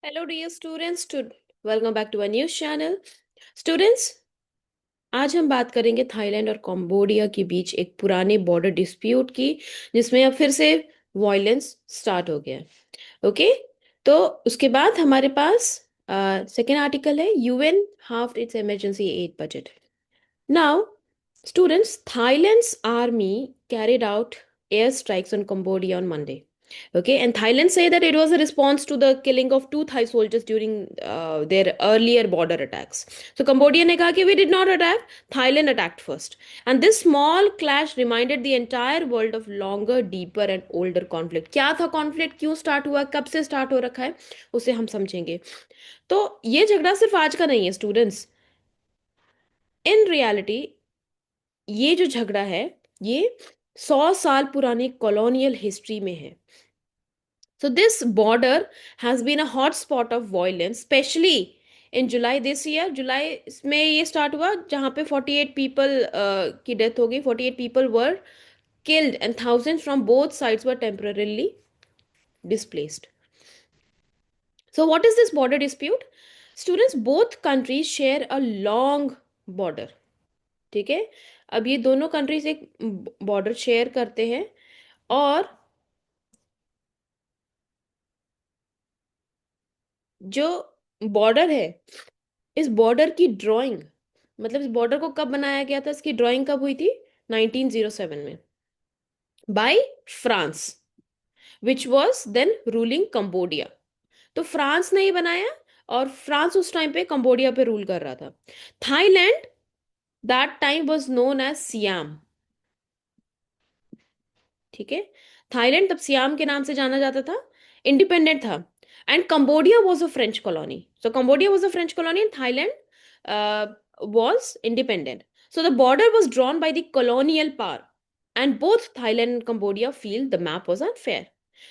Hello dear students to welcome back to a news channel. Students, आज हम बात करेंगे थाईलैंड और कंबोडिया के बीच एक पुराने बॉर्डर डिस्प्यूट की, जिसमें अब फिर से वायलेंस स्टार्ट हो गया है। ओके, तो उसके बाद हमारे पास सेकेंड आर्टिकल है, UN halved its emergency aid budget. Now, students, Thailand's army carried out airstrikes on Cambodia on Monday. Okay, and Thailand say that it was a response to the killing of two Thai soldiers during their earlier border attacks. So Cambodia ने कहा कि we did not attack, Thailand attacked first. And this small clash reminded the entire world of longer, deeper and older conflict. क्या था conflict, क्यों start हुआ, कब से start हो रखा है, उसे हम समझेंगे। तो ये झगड़ा सिर्फ आज का नहीं है स्टूडेंट्स। इन रियलिटी ये जो झगड़ा है, ये 100 साल पुरानी कॉलोनियल हिस्ट्री में है। So this border has been a hot spot of violence, especially in July this year. जुलाई में ये स्टार्ट हुआ जहां पे 48 पीपल की डेथ हो गई। 48 people were killed and thousands from both sides were temporarily displaced. So what is this border dispute? Students, both countries share a long border. ठीक है, अब ये दोनों कंट्रीज एक बॉर्डर शेयर करते हैं, और जो बॉर्डर है, इस बॉर्डर की ड्राइंग, मतलब इस बॉर्डर को कब बनाया गया था, इसकी ड्राइंग कब हुई थी? 1907 में, by France, which was then ruling Cambodia. तो फ्रांस ने ही बनाया, और फ्रांस उस टाइम पे कंबोडिया पे रूल कर रहा था। Thailand that time was known as Siam. ठीक है, थाईलैंड तब सियाम के नाम से जाना जाता था, इंडिपेंडेंट था। And Cambodia was a French colony, so Cambodia was a French colony and Thailand was independent. So the border was drawn by the colonial power, and both Thailand and Cambodia feel the map was unfair.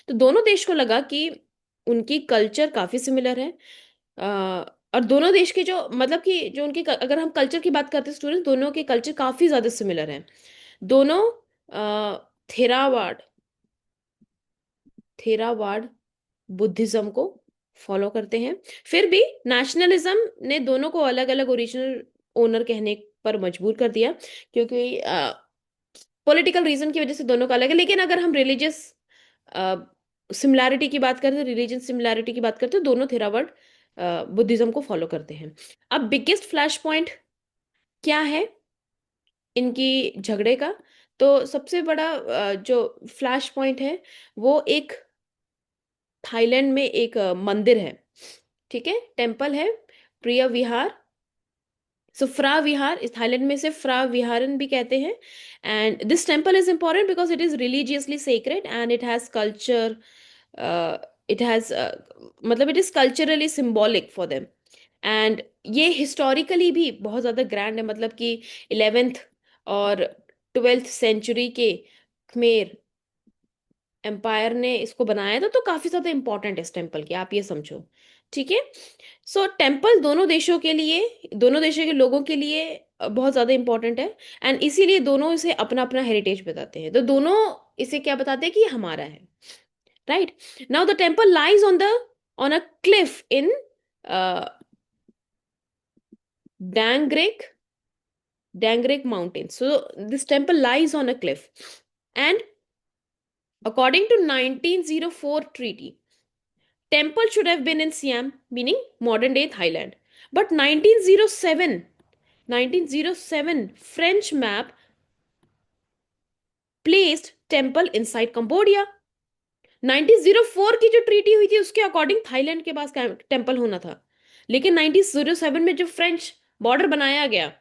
तो दोनों देश को लगा कि उनकी culture काफी similar है, और दोनों देश के जो, मतलब कि जो उनकी, अगर हम कल्चर की बात करते हैं स्टूडेंट, दोनों के कल्चर काफी ज्यादा सिमिलर हैं। दोनों थेरावाड थेरावाड बुद्धिज्म को फॉलो करते हैं। फिर भी नेशनलिज्म ने दोनों को अलग अलग ओरिजिनल ओनर कहने पर मजबूर कर दिया, क्योंकि पॉलिटिकल रीजन की वजह से दोनों का अलग है। लेकिन अगर हम रिलीजियस सिमिलैरिटी की बात करते हैं, रिलीजन सिमिलैरिटी की बात करते हैं, दोनों थेरावाड बुद्धिज्म को फॉलो करते हैं। अब बिगेस्ट फ्लैश पॉइंट क्या है इनकी झगड़े का? तो सबसे बड़ा जो फ्लैश पॉइंट है, वो एक थाईलैंड में एक मंदिर है। ठीक है, टेम्पल है, प्रिय विहार। सो फ्रा विहार, इस थाईलैंड में से फ्रा विहारन भी कहते हैं। And this temple is important because it is religiously sacred and it has culture, it has, मतलब it is culturally symbolic for them. And ये हिस्टोरिकली भी बहुत ज़्यादा ग्रैंड है, मतलब कि 11th और 12th सेंचुरी के खमेर एम्पायर ने इसको बनाया था, तो काफी ज्यादा इंपॉर्टेंट है इस टेम्पल की, आप ये समझो। ठीक है, सो टेम्पल दोनों देशों के लिए, दोनों देशों के लोगों के लिए बहुत ज्यादा इंपॉर्टेंट है। एंड इसीलिए दोनों इसे अपना अपना हेरिटेज बताते हैं। तो दोनों इसे क्या बताते हैं कि ये हमारा है, right? Now the temple lies on a cliff in Dangrek Dangrek mountain. So this temple lies on a cliff, and according to 1904 treaty, temple should have been in Siam, meaning modern day Thailand. But 1907 French map placed temple inside Cambodia. 1904 की जो treaty हुई थी उसके according Thailand के पास temple होना था, लेकिन 1907 में जो फ्रेंच बॉर्डर बनाया गया,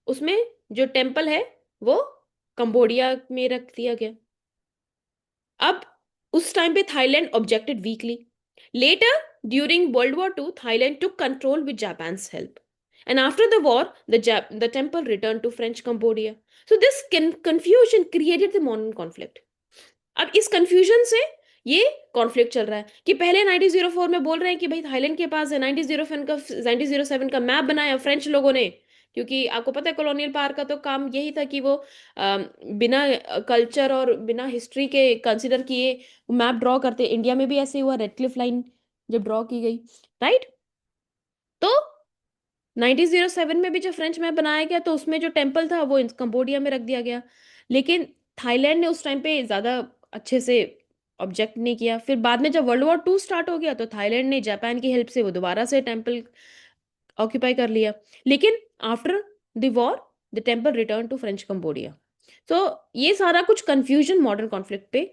उसमें जो टेम्पल है वो कंबोडिया में रख दिया गया। अब उस टाइम पे Thailand objected weekly. Letter during world war 2 Thailand took control with Japan's help, and after the war the temple returned to French Cambodia. So this confusion created the modern conflict. अब इस confusion से ये conflict चल रहा है कि पहले 1904 में बोल रहे हैं कि भाई थाईलैंड के पास है, 1907 का मैप बनाया फ्रेंच लोगों ने, क्योंकि आपको पता है कॉलोनियल पावर का तो काम यही था कि वो बिना कल्चर और बिना हिस्ट्री के कंसिडर किए मैप ड्रॉ करते। इंडिया में भी ऐसे हुआ, रेड क्लिफ लाइन जब ड्रॉ की गई, राइट। तो 1907 में भी जब फ्रेंच मैप बनाया गया तो उसमें जो टेम्पल था वो कंबोडिया में रख दिया गया, लेकिन थाईलैंड ने उस टाइम पे ज्यादा अच्छे से ऑब्जेक्ट नहीं किया। फिर बाद में जब वर्ल्ड वॉर 2 स्टार्ट हो गया तो थाईलैंड ने जापान की हेल्प से वो दोबारा से टेम्पल ऑक्यूपाई कर लिया। लेकिन after the war the temple return to French Cambodia. तो ये सारा कुछ कंफ्यूजन मॉडर्न कॉन्फ्लिक्ट पे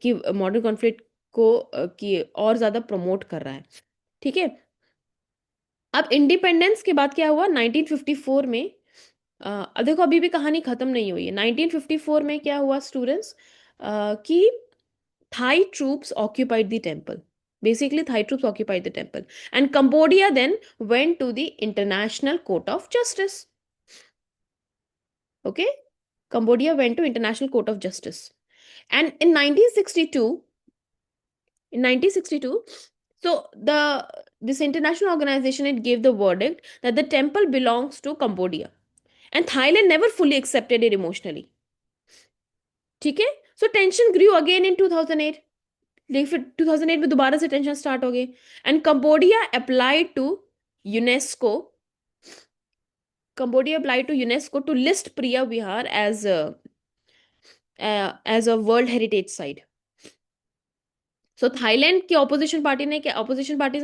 कि मॉडर्न कॉन्फ्लिक्ट को कि और ज्यादा प्रमोट कर रहा है, ठीक है। अब इंडिपेंडेंस के बाद क्या हुआ 1954 में, देखो अभी भी कहानी खत्म नहीं हुई है। 1954 में क्या हुआ स्टूडेंट्स, कि Thai troops occupied the temple, basically Thai troops occupied the temple and Cambodia then went to the international court of justice. Okay, Cambodia went to International Court of Justice. And in 1962, in 1962, so this international organization, it gave the verdict that the temple belongs to Cambodia, and Thailand never fully accepted it emotionally. ठीक है, so tension grew again in 2008. लेकिन फिर 2008 में दोबारा से tension start हो गई, and Cambodia applied to UNESCO, Cambodia applied to UNESCO to list Preah Vihear as a world heritage site. So Thailand की ऑपोजिशन पार्टीज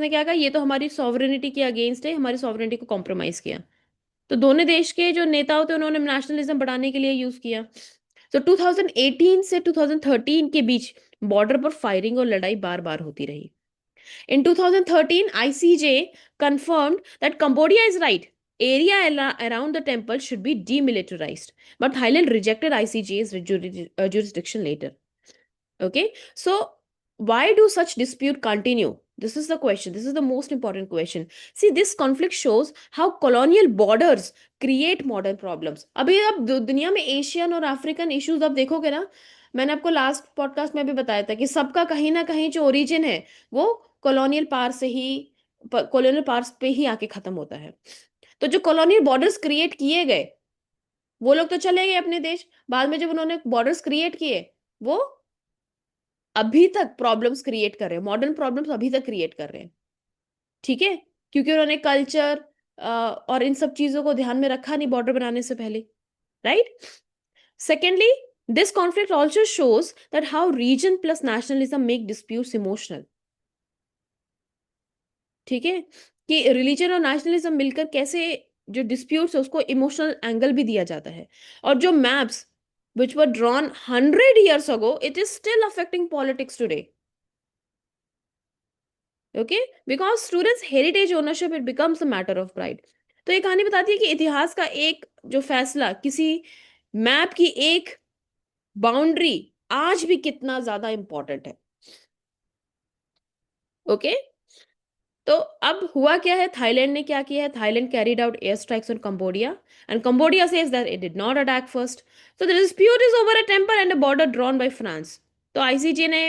ने क्या कहा, ये तो हमारी सॉवरेनिटी के अगेंस्ट है, हमारी सॉवरेनिटी को कॉम्प्रोमाइज किया। तो दोनों देश के जो नेता होते उन्होंने नेशनलिज्म बढ़ाने के लिए यूज किया। तो 2018 से 2013 के बीच बॉर्डर पर फायरिंग और लड़ाई बार बार होती रही। इन 2013 ICJ confirmed that Cambodia is right, area around the temple should be demilitarized, but Thailand rejected ICJ's jurisdiction later. Okay, so why do such dispute continue? This is the question. This is the most important question. See, this conflict shows how colonial borders create modern problems. अभी आप दुनिया में Asian और African issues आप देखोगे ना, मैंने आपको लास्ट पॉडकास्ट में भी बताया था कि सबका कहीं ना कहीं जो ओरिजिन है वो कॉलोनियल पार से ही, कॉलोनियल पार्स पे ही आके खत्म होता है। तो जो कॉलोनियल बॉर्डर्स क्रिएट किए गए, वो लोग तो चले गए अपने देश, बाद में जब उन्होंने बॉर्डर्स क्रिएट किए वो अभी तक प्रॉब्लम्स क्रिएट कर रहे हैं, मॉडर्न प्रॉब्लम्स अभी तक क्रिएट कर रहे हैं, ठीक है, क्योंकि उन्होंने कल्चर और इन सब चीजों को ध्यान में रखा नहीं बॉर्डर बनाने से पहले, right. Secondly, this conflict also shows that how region plus nationalism make disputes emotional, ठीक है, कि रिलीजन और नेशनलिज्म मिलकर कैसे जो डिस्प्यूट्स है उसको इमोशनल एंगल भी दिया जाता है। और जो maps which were drawn 100 years ago, it is still affecting politics today. Okay, because students heritage ownership it becomes a matter of pride. तो ये कहानी बताती है कि इतिहास का एक जो फैसला, किसी मैप की एक बाउंड्री आज भी कितना ज्यादा इंपॉर्टेंट है। ओके, तो अब हुआ क्या है, थाईलैंड ने क्या किया है, Thailand carried out air strikes on Cambodia and Cambodia says that it did not attack first, so the dispute is over a temple and a border drawn by France. तो आईसीजे ने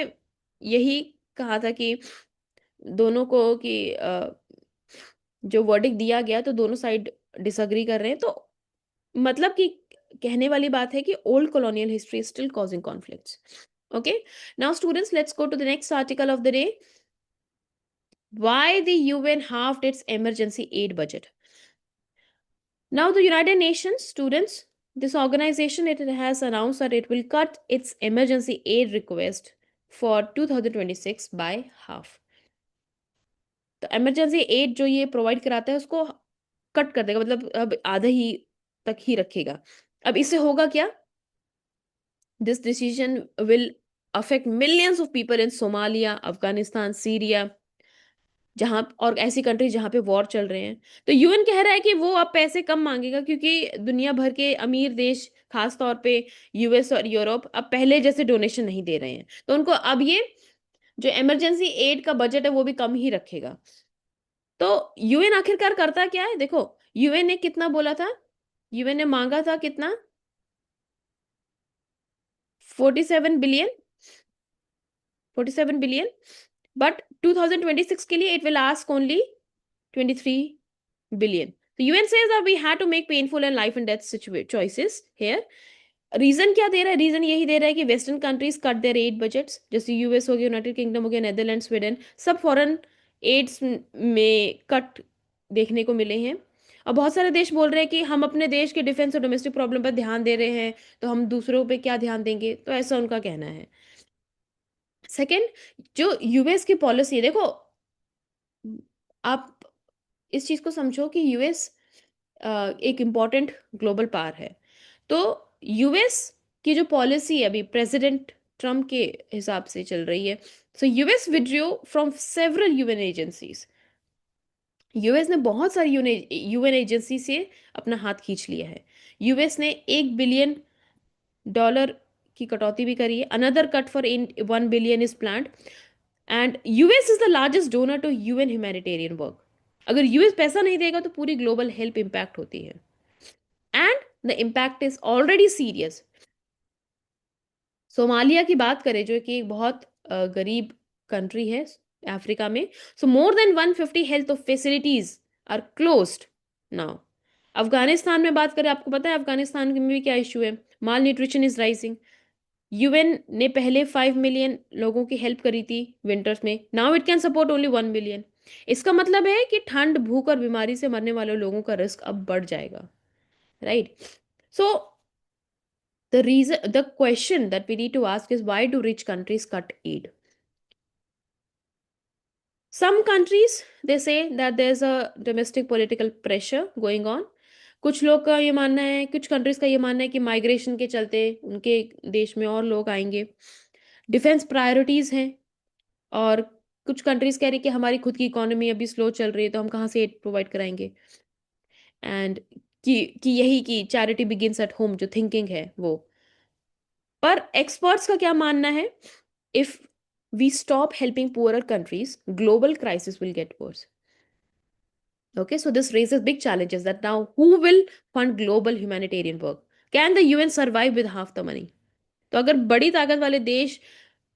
यही कहा था कि दोनों को कि जो वर्डिक्ट दिया गया तो दोनों साइड डिसएग्री कर रहे हैं, तो मतलब कि कहने वाली बात है कि old colonial history is still causing conflicts. Okay, now students, let's go to the next article of the day. Why the UN halved its emergency aid budget. Now the United Nations, students, this organization, it has announced that it will cut its emergency aid request for 2026 by half. तो emergency add जो ये provide कराता है उसको cut कर देगा, मतलब अब आधा ही तक ही रखेगा। अब इससे होगा क्या, this decision will affect millions of people in Somalia, Afghanistan, Syria, जहां और ऐसी कंट्री जहां पे वॉर चल रहे हैं। तो यूएन कह रहा है कि वो अब पैसे कम मांगेगा क्योंकि दुनिया भर के अमीर देश, खास तौर पे यूएस और यूरोप, अब पहले जैसे डोनेशन नहीं दे रहे हैं, तो उनको अब ये जो इमरजेंसी एड का बजट है वो भी कम ही रखेगा। तो यूएन आखिरकार करता क्या है, देखो यूएन ने कितना बोला था, यूएन ने मांगा था कितना, 47 बिलियन, 47 बिलियन, बट 2026 के लिए it will ask only 23 billion. तो UN says that we had to make painful and life and death choices here. Reason क्या दे रहा है, रीजन यही दे रहा है कि western countries cut their aid budgets, जैसे यूएस हो गया, यूनाइटेड किंगडम हो गया, नेदरलैंड, स्वीडन, सब फॉरेन एड्स में कट देखने को मिले हैं। और बहुत सारे देश बोल रहे हैं कि हम अपने देश के डिफेंस और डोमेस्टिक प्रॉब्लम पर ध्यान दे रहे हैं, तो हम दूसरों पे क्या ध्यान देंगे, तो ऐसा उनका कहना है। सेकंड, जो यूएस की पॉलिसी है, देखो आप इस चीज को समझो कि यूएस एक इम्पॉर्टेंट ग्लोबल पावर है। तो यूएस की जो पॉलिसी है अभी प्रेसिडेंट ट्रम्प के हिसाब से चल रही है। So US withdraw from several UN agencies. US ने बहुत सारी यूएन एजेंसी से अपना हाथ खींच लिया है। यूएस ने $1 बिलियन की कटौती भी करी है। Another cut for in 1 billion is planned. And US is the largest donor to UN humanitarian work. अगर यूएस पैसा नहीं देगा तो पूरी ग्लोबल हेल्प इम्पैक्ट होती है, and the impact is already serious. Somalia की बात करें जो कि एक बहुत गरीब कंट्री है अफ्रीका में। So more than 150 health facilities are closed now. Afghanistan में बात करें, आपको पता है अफगानिस्तान में भी क्या इशू है, माल न्यूट्रिशन इज राइजिंग। यूएन ने पहले 5 मिलियन लोगों की हेल्प करी थी विंटर्स में, now it can support only 1 billion. इसका मतलब है कि ठंड, भूख और बीमारी से मरने वाले लोगों का रिस्क अब बढ़ जाएगा, right? So the question that we need to ask is, why do rich countries cut aid? Some countries, they say that there's a domestic political pressure going on. कुछ लोग का ये मानना है, कुछ कंट्रीज का ये मानना है कि माइग्रेशन के चलते उनके देश में और लोग आएंगे। डिफेंस प्रायोरिटीज हैं। और कुछ कंट्रीज कह रही कि हमारी खुद की इकोनॉमी अभी स्लो चल रही है, तो हम कहाँ से एड प्रोवाइड कराएंगे। एंड कि यही कि चैरिटी बिगिंस एट होम जो थिंकिंग है वो। पर एक्सपर्ट्स का क्या मानना है, if we stop helping poorer countries, global crisis will get worse. Okay, so this raises big challenges that now who will fund global humanitarian work? Can the UN survive with half the money? तो अगर बड़ी ताकत वाले देश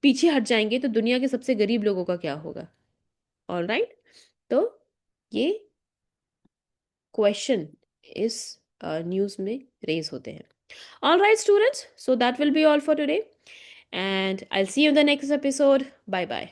पीछे हट जाएंगे तो दुनिया के सबसे गरीब लोगों का क्या होगा? ऑल राइट, तो ये क्वेश्चन इस न्यूज में रेज होते हैं। All right students, so that will be all for today, and I'll see you in the next episode. Bye bye.